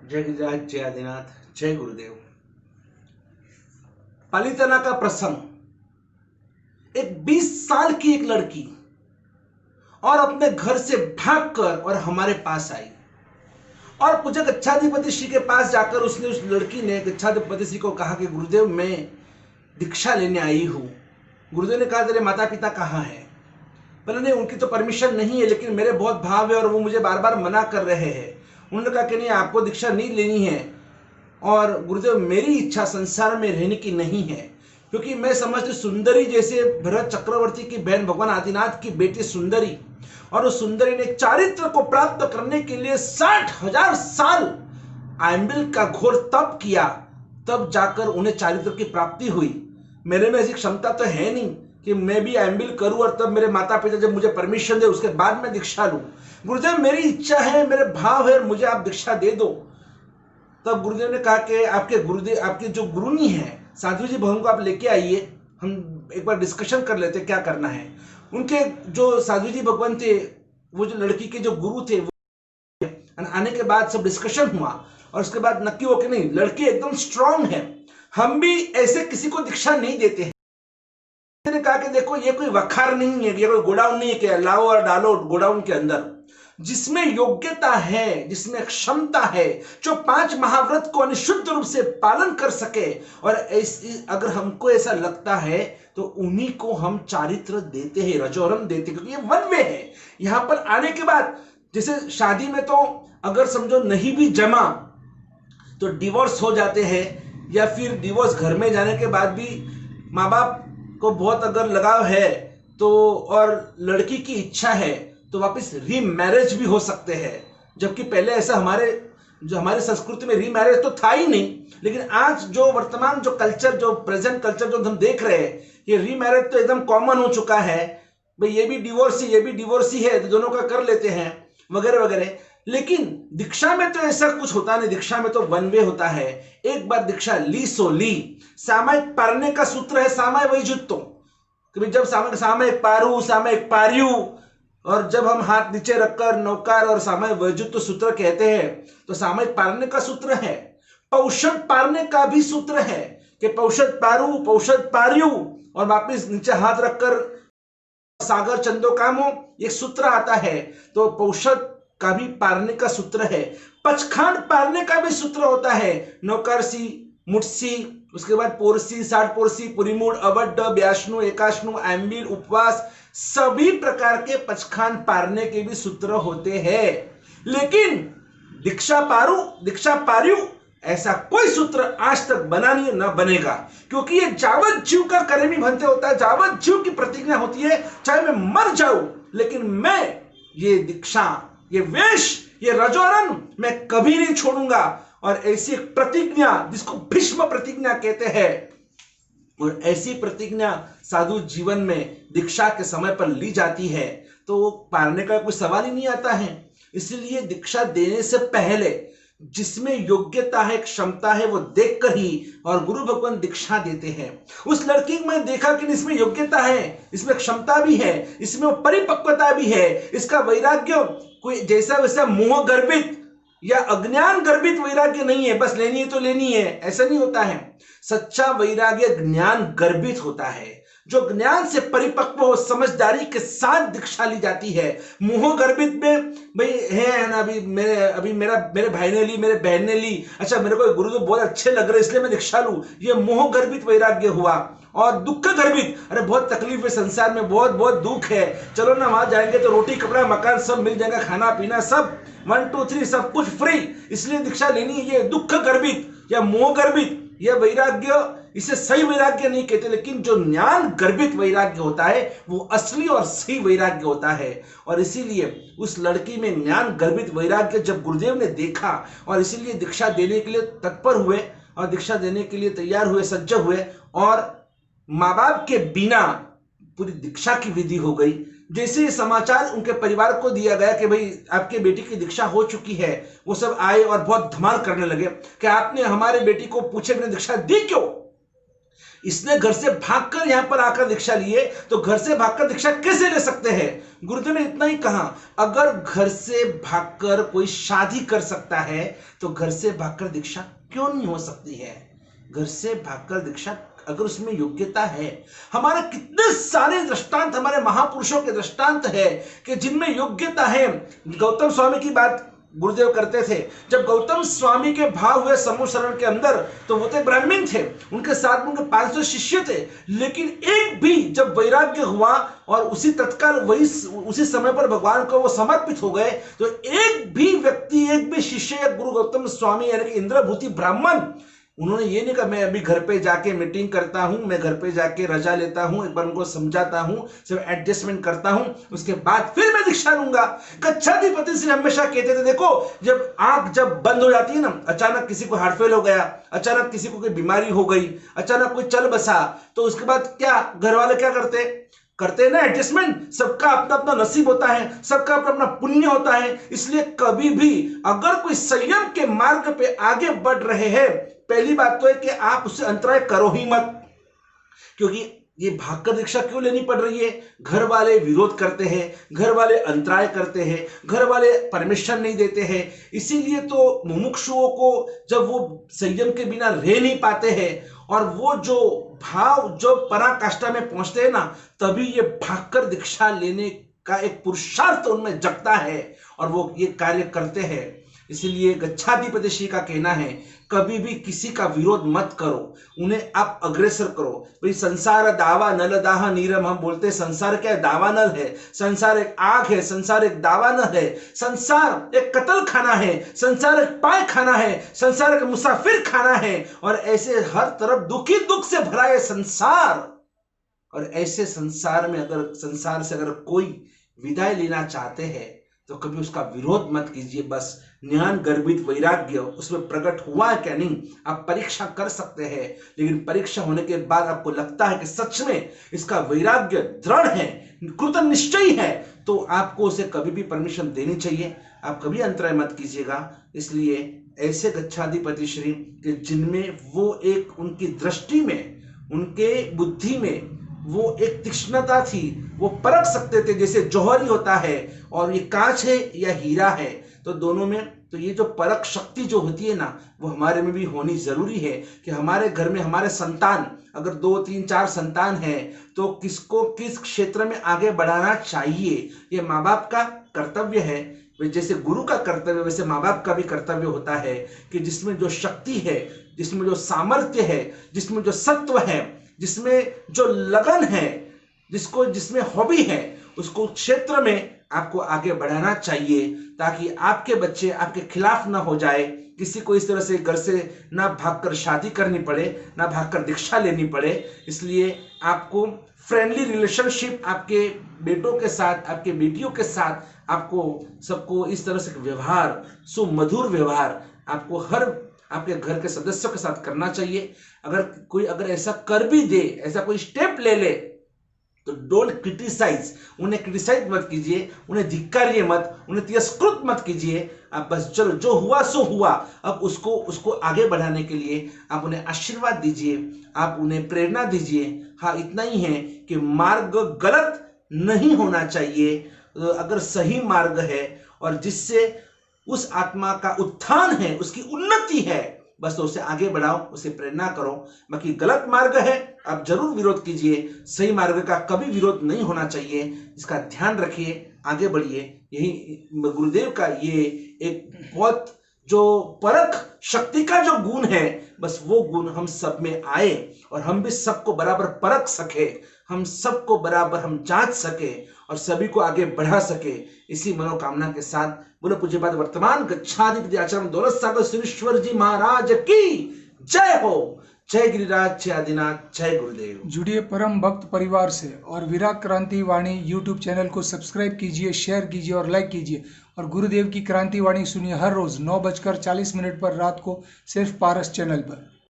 जय गिरिराज, जय आदिनाथ, जय गुरुदेव। पालीताना का प्रसंग। एक 20 साल की एक लड़की और अपने घर से भागकर और हमारे पास आई और पूज्य गच्छाधिपति श्री के पास जाकर उसने उस लड़की ने गच्छाधिपति श्री को कहा कि गुरुदेव, मैं दीक्षा लेने आई हूं। गुरुदेव ने कहा, तेरे माता पिता कहाँ हैं? बोले नहीं, उनकी तो परमिशन नहीं है, लेकिन मेरे बहुत भाव है और वो मुझे बार बार मना कर रहे हैं। उन्होंने कहा कि नहीं, आपको दीक्षा नहीं लेनी है। और गुरुदेव, मेरी इच्छा संसार में रहने की नहीं है, क्योंकि मैं समझती सुंदरी जैसे भरत चक्रवर्ती की बहन भगवान आदिनाथ की बेटी सुंदरी, और उस सुंदरी ने चारित्र को प्राप्त करने के लिए 60,000 साल आयम्बिल का घोर तप किया, तब जाकर उन्हें चारित्र की प्राप्ति हुई। मेरे में ऐसी क्षमता तो है नहीं कि मैं भी आयम्बिल करूं और तब मेरे माता पिता जब मुझे परमिशन दे उसके बाद मैं दीक्षा लूं। गुरुदेव, मेरी इच्छा है, मेरे भाव है, मुझे आप दीक्षा दे दो। तब गुरुदेव ने कहा कि आपके जो गुरुनी है साधु जी भगवान को आप लेके आइए, हम एक बार डिस्कशन कर लेते क्या करना है। उनके जो साधु जी भगवान थे, वो जो लड़की के जो गुरु थे, वो आने के बाद सब डिस्कशन हुआ और उसके बाद नक्की हो कि नहीं, लड़की एकदम स्ट्रांग है, हम भी ऐसे किसी को दीक्षा नहीं देते हैं। ने कहा कि देखो, ये कोई वखार नहीं है, ये कोई गोडाउन नहीं है कि लाओ और डालो गोडाउन के अंदर। जिसमें योग्यता है, जिसमें क्षमता है, जो 5 महाव्रत को अनिशुद्ध रूप से पालन कर सके, और अगर हमको ऐसा लगता है तो उन्हीं को हम चारित्र देते हैं, रजोरम देते हैं, क्योंकि ये वन वे है। यहां पर आने के बाद जैसे शादी में तो अगर समझो नहीं भी जमा तो डिवोर्स हो जाते हैं, या फिर डिवोर्स घर में जाने के बाद भी माँ बाप को बहुत अगर लगाव है तो, और लड़की की इच्छा है तो वापस रीमैरिज भी हो सकते हैं। जबकि पहले ऐसा हमारे संस्कृति में रीमैरिज तो था ही नहीं, लेकिन आज जो वर्तमान जो कल्चर, जो प्रेजेंट कल्चर जो हम देख रहे हैं, ये रीमैरिज तो एकदम कॉमन हो चुका है। भाई ये भी डिवोर्सी है तो दोनों का कर लेते हैं वगैरह वगैरह। लेकिन दीक्षा में तो ऐसा कुछ होता नहीं। दीक्षा में तो वन वे होता है, एक बार दीक्षा ली सो ली। सामयिक पारने का सूत्र है सामय वैजुत्व, कि जब सामयिक पारू, सामयिक पार्यु, और जब हम हाथ नीचे रखकर नौकार और सामय वैजुत्व सूत्र कहते हैं तो सामयिक पारने का सूत्र है। पौषध पारने का भी सूत्र है कि पौषध पारू, पौषध पार्यु, और वापिस नीचे हाथ रखकर सागर चंदोकामो, एक सूत्र आता है। तो पौषध का भी पारने का सूत्र है। पचखांड पारने का भी सूत्र होता है, नौकारसी, मुठसी, उसके बाद पोरसी, साठ पोरसी, पुरीमूड, अवड्ड, ब्याशनु, एकाशनु, एम्बिल, उपवास, सभी प्रकार के पचखांड पारने के भी सूत्र होते हैं। लेकिन दीक्षा पारू, दीक्षा पार्यु, ऐसा कोई सूत्र आज तक बना नहीं, न बनेगा, क्योंकि ये जावत जीव का करेमी भंते होता है, जावत जीव की प्रतिज्ञा होती है, चाहे मैं मर जाऊं लेकिन मैं ये दीक्षा, ये वेश, ये रजोरन मैं कभी नहीं छोड़ूंगा। और ऐसी एक प्रतिज्ञा जिसको भीष्म प्रतिज्ञा कहते हैं, और ऐसी प्रतिज्ञा साधु जीवन में दीक्षा के समय पर ली जाती है तो पारने का कोई सवाल ही नहीं आता है। इसलिए दीक्षा देने से पहले जिसमें योग्यता है, क्षमता है, वो देखकर ही और गुरु भगवान दीक्षा देते हैं। उस लड़की में देखा कि इसमें योग्यता है, इसमें क्षमता भी है, इसमें परिपक्वता भी है, इसका वैराग्य कोई जैसा वैसा मोह गर्भित या अज्ञान गर्भित वैराग्य नहीं है, बस लेनी है तो लेनी है, ऐसा नहीं होता है। सच्चा वैराग्य ज्ञान गर्भित होता है, जो ज्ञान से परिपक्व हो, समझदारी के साथ दीक्षा ली जाती है। मोह गर्भित में भाई है ना, अभी मेरे भाई ने ली, मेरे बहन ने ली, अच्छा मेरे को गुरु तो बहुत अच्छे लग रहे इसलिए मैं दीक्षा लूं, ये मोह गर्भित वैराग्य हुआ। और दुख गर्भित, अरे बहुत तकलीफ है संसार में, बहुत बहुत दुख है, चलो ना वहां जाएंगे तो रोटी कपड़ा मकान सब मिल जाएगा, खाना पीना सब 1 2 3 सब कुछ फ्री, इसलिए दीक्षा लेनी है। ये दुख गर्भित या मोह गर्भित, यह वैराग्य, इसे सही वैराग्य नहीं कहते, लेकिन जो ज्ञान गर्भित वैराग्य होता है वो असली और सही वैराग्य होता है। और इसीलिए उस लड़की में ज्ञान गर्भित वैराग्य जब गुरुदेव ने देखा, और इसीलिए दीक्षा देने के लिए तत्पर हुए और दीक्षा देने के लिए तैयार हुए, सज्ज हुए, और माँ बाप के बिना पूरी दीक्षा की विधि हो गई। जैसे समाचार उनके परिवार को दिया गया कि भाई आपके बेटी की दीक्षा हो चुकी है, वो सब आए और बहुत धमाल करने लगे कि आपने हमारे बेटी को पूछे बिना दीक्षा दी क्यों। इसने घर से भागकर यहां पर आकर दीक्षा लिए, तो घर से भागकर दीक्षा कैसे ले सकते हैं? गुरुदेव ने इतना ही कहा, अगर घर से भागकर कोई शादी कर सकता है तो घर से भागकर दीक्षा क्यों नहीं हो सकती है? घर से भागकर दीक्षा अगर उसमें योग्यता है, हमारे कितने सारे दृष्टांत, हमारे महापुरुषों के दृष्टांत है कि जिनमें योग्यता है। गौतम स्वामी की बात गुरुदेव करते थे। जब गौतम स्वामी के भाव हुए समूह शरण के अंदर, तो वो तो ब्राह्मण थे, उनके साथ में उनके 500 शिष्य थे, लेकिन एक भी जब वैराग्य हुआ और उसी तत्काल उसी समय पर भगवान को वो समर्पित हो गए, तो एक भी व्यक्ति, एक भी शिष्य गुरु गौतम स्वामी यानी कि इंद्रभूति ब्राह्मण, उन्होंने ये नहीं कहा मैं अभी घर पे जाके मीटिंग करता हूं, मैं घर पे जाके रजा लेता हूं, एक बार उनको समझाता हूं, सब एडजस्टमेंट करता हूं, उसके बाद फिर मैं दीक्षा लूंगा। गच्छाधिपति श्री हमेशा कहते थे, देखो जब आंख जब बंद हो जाती है ना, अचानक किसी को हार्ट फेल हो गया, अचानक किसी को कोई बीमारी हो गई, अचानक कोई चल बसा, तो उसके बाद क्या घर वाले क्या करते हैं ना, एडजस्टमेंट। सबका अपना अपना नसीब होता है, सबका अपना अपना पुण्य होता है। इसलिए कभी भी अगर कोई संयम के मार्ग पे आगे बढ़ रहे हैं, पहली बात तो है कि आप उससे अंतराय करो ही मत, क्योंकि ये भागकर दीक्षा क्यों लेनी पड़ रही है? घर वाले विरोध करते हैं, घर वाले अंतराय करते हैं, घर वाले परमिशन नहीं देते हैं। इसीलिए तो मुमुक्षुओं को जब वो संयम के बिना रह नहीं पाते हैं और वो जो भाव जो पराकाष्ठा में पहुंचते हैं ना, तभी ये भागकर दीक्षा लेने का एक पुरुषार्थ उनमें जगता है और वो ये कार्य करते हैं। इसलिए गच्छाधिपति श्री का कहना है, कभी भी किसी का विरोध मत करो, उन्हें आप अग्रसर करो। भाई संसार दावा नल दाह नीरम, हम बोलते हैं संसार क्या है? दावानल है। संसार एक आग है, संसार एक दावानल है, संसार एक कत्ल खाना है, संसार एक पाय खाना है, संसार एक मुसाफिर खाना है, और ऐसे हर तरफ दुखी दुख से भरा है संसार। और ऐसे संसार में संसार से अगर कोई विदाई लेना चाहते हैं तो कभी उसका विरोध मत कीजिए। बस ज्ञान गर्भित वैराग्य उसमें प्रकट हुआ है क्या नहीं, आप परीक्षा कर सकते हैं, लेकिन परीक्षा होने के बाद आपको लगता है कि सच में इसका वैराग्य दृढ़ है, कृत निश्चयी है, तो आपको उसे कभी भी परमिशन देनी चाहिए। आप कभी अंतराय मत कीजिएगा। इसलिए ऐसे गच्छाधिपति श्री के जिनमें वो एक उनकी दृष्टि में, उनके बुद्धि में वो एक तीक्ष्णता थी, वो परख सकते थे जैसे जौहरी होता है और ये कांच है या हीरा है, तो दोनों में तो ये जो परख शक्ति जो होती है ना, वो हमारे में भी होनी जरूरी है कि हमारे घर में हमारे संतान अगर 2, 3, 4 संतान है तो किसको किस क्षेत्र में आगे बढ़ाना चाहिए, ये माँ बाप का कर्तव्य है। जैसे गुरु का कर्तव्य वैसे माँ बाप का भी कर्तव्य होता है कि जिसमें जो शक्ति है, जिसमें जो सामर्थ्य है, जिसमें जो सत्व है, जिसमें जो लगन है, जिसमें हॉबी है, उसको क्षेत्र में आपको आगे बढ़ाना चाहिए, ताकि आपके बच्चे आपके खिलाफ ना हो जाए, किसी को इस तरह से घर से ना भागकर शादी करनी पड़े, ना भागकर दीक्षा लेनी पड़े। इसलिए आपको फ्रेंडली रिलेशनशिप आपके बेटों के साथ, आपके बेटियों के साथ, आपको सबको इस तरह से व्यवहार, सुमधुर व्यवहार आपको हर आपके घर के सदस्यों के साथ करना चाहिए। अगर ऐसा कर भी दे, ऐसा कोई स्टेप ले ले, तो डोंट क्रिटिसाइज, उन्हें क्रिटिसाइज मत कीजिए, उन्हें धिक्कारिए मत, उन्हें तिरस्कृत मत कीजिए। आप बस चलो जो हुआ सो हुआ, अब उसको आगे बढ़ाने के लिए आप उन्हें आशीर्वाद दीजिए, आप उन्हें प्रेरणा दीजिए। हाँ, इतना ही है कि मार्ग गलत नहीं होना चाहिए, अगर सही मार्ग है और जिससे उस आत्मा का उत्थान है, उसकी उन्नति है, बस तो उसे आगे बढ़ाओ, उसे प्रेरणा करो। बाकी गलत मार्ग है आप जरूर विरोध कीजिए, सही मार्ग का कभी विरोध नहीं होना चाहिए। इसका ध्यान रखिए, आगे बढ़िए। यही गुरुदेव का ये एक बहुत जो परख शक्ति का जो गुण है, बस वो गुण हम सब में आए और हम भी सबको बराबर परख सके, हम सबको बराबर हम जांच सके और सभी को आगे बढ़ा सके। इसी मनोकामना के साथ बोले पूज्यपाद वर्तमान गच्छाधिपति आचार्य दौलत सागर सुरेश्वर जी महाराज की जय हो। जय गिरिराज, जय आदिनाथ, जय गुरुदेव। जुड़िए परम भक्त परिवार से और विराग क्रांति वाणी यूट्यूब चैनल को सब्सक्राइब कीजिए, शेयर कीजिए और लाइक कीजिए। और गुरुदेव की क्रांति वाणी सुनिए हर रोज 9:40 पर रात को सिर्फ पारस चैनल पर।